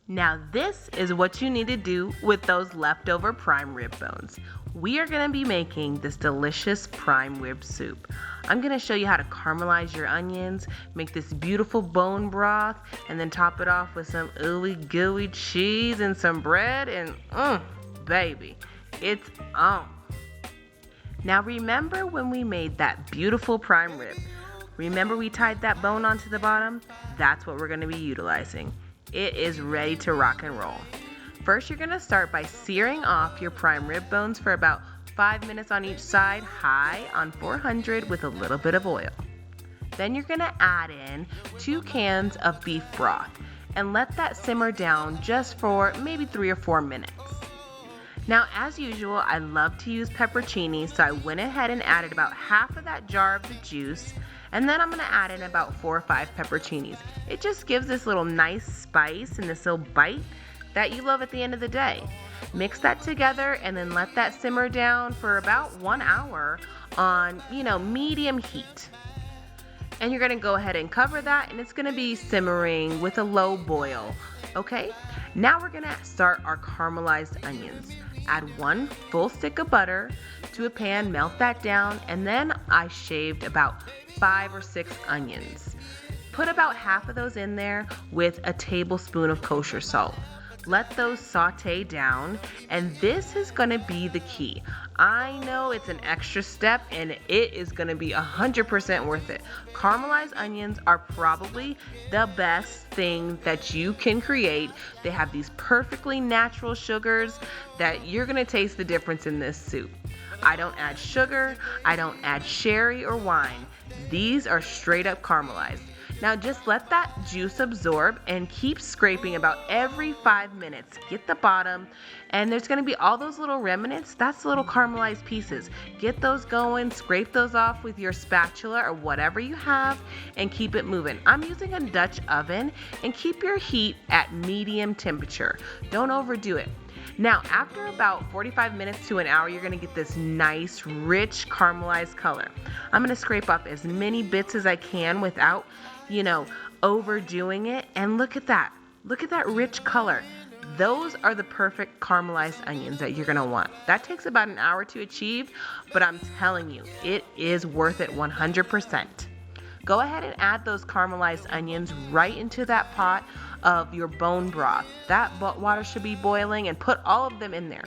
Now this is what you need to do with those leftover prime rib bones. We are going to be making this delicious prime rib soup. I'm going to show you how to caramelize your onions, make this beautiful bone broth, and then top it off with some ooey gooey cheese and some bread, and baby, it's on. Now remember when we made that beautiful prime rib? Remember we tied that bone onto the bottom? That's what we're going to be utilizing. It is ready to rock and roll. First, you're going to start by searing off your prime rib bones for about 5 minutes on each side, high on 400 with a little bit of oil. Then you're going to add in 2 cans of beef broth and let that simmer down just for maybe 3 or 4 minutes. Now, as usual, I love to use pepperoncini, so I went ahead and added about half of that jar of the juice, and then I'm going to add in about 4 or 5 pepperoncinis. It just gives this little nice spice and this little bite that you love at the end of the day. Mix that together and then let that simmer down for about 1 hour on, medium heat. And you're going to go ahead and cover that, and it's going to be simmering with a low boil, okay? Now we're going to start our caramelized onions. Add 1 full stick of butter to a pan, melt that down, and then I shaved about 5 or 6 onions. Put about half of those in there with a tablespoon of kosher salt. Let those saute down, and this is going to be the key. I know it's an extra step, and it is going to be 100% worth it. Caramelized onions are probably the best thing that you can create. They have these perfectly natural sugars that you're going to taste the difference in this soup. I don't add sugar. I don't add sherry or wine. These are straight up caramelized. Now just let that juice absorb and keep scraping about every 5 minutes. Get the bottom, and there's going to be all those little remnants. That's little caramelized pieces. Get those going, scrape those off with your spatula or whatever you have, and keep it moving. I'm using a Dutch oven, and keep your heat at medium temperature. Don't overdo it. Now, after about 45 minutes to an hour, you're going to get this nice, rich, caramelized color. I'm going to scrape up as many bits as I can without, overdoing it. And look at that. Look at that rich color. Those are the perfect caramelized onions that you're going to want. That takes about an hour to achieve, but I'm telling you, it is worth it 100%. Go ahead and add those caramelized onions right into that pot of your bone broth. That water should be boiling, and put all of them in there.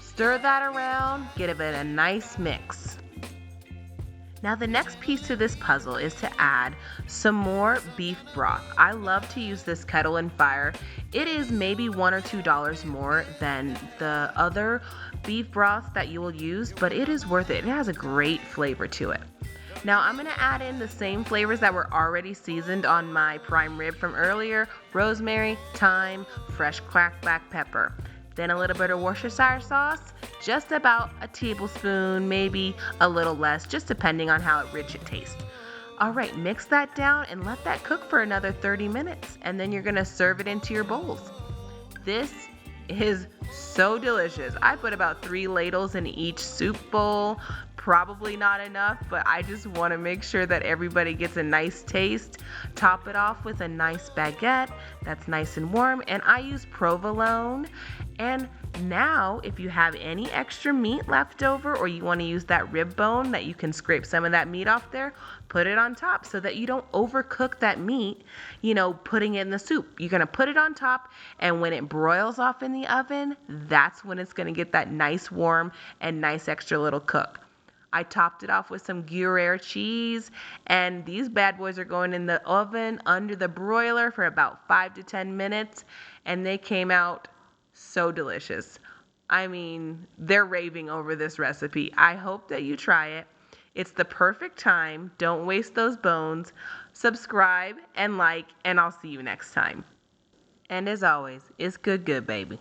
Stir that around, give it a nice mix. Now the next piece to this puzzle is to add some more beef broth. I love to use this Kettle and Fire. It is maybe $1 or $2 more than the other beef broth that you will use, but it is worth it. It has a great flavor to it. Now I'm going to add in the same flavors that were already seasoned on my prime rib from earlier: rosemary, thyme, fresh cracked black pepper. Then a little bit of Worcestershire sauce, just about a tablespoon, maybe a little less, just depending on how rich it tastes. All right, mix that down and let that cook for another 30 minutes, and then you're going to serve it into your bowls. This is so delicious. I put about 3 ladles in each soup bowl. Probably not enough, but I just want to make sure that everybody gets a nice taste. Top it off with a nice baguette that's nice and warm, and I use Provolone. And now, if you have any extra meat left over, or you want to use that rib bone that you can scrape some of that meat off there, put it on top so that you don't overcook that meat, putting it in the soup. You're going to put it on top, and when it broils off in the oven, that's when it's going to get that nice warm and nice extra little cook. I topped it off with some Gruyere cheese, and these bad boys are going in the oven under the broiler for about 5 to 10 minutes, and they came out so delicious. I mean, they're raving over this recipe. I hope that you try it. It's the perfect time. Don't waste those bones. Subscribe and like, and I'll see you next time. And as always, it's good, baby.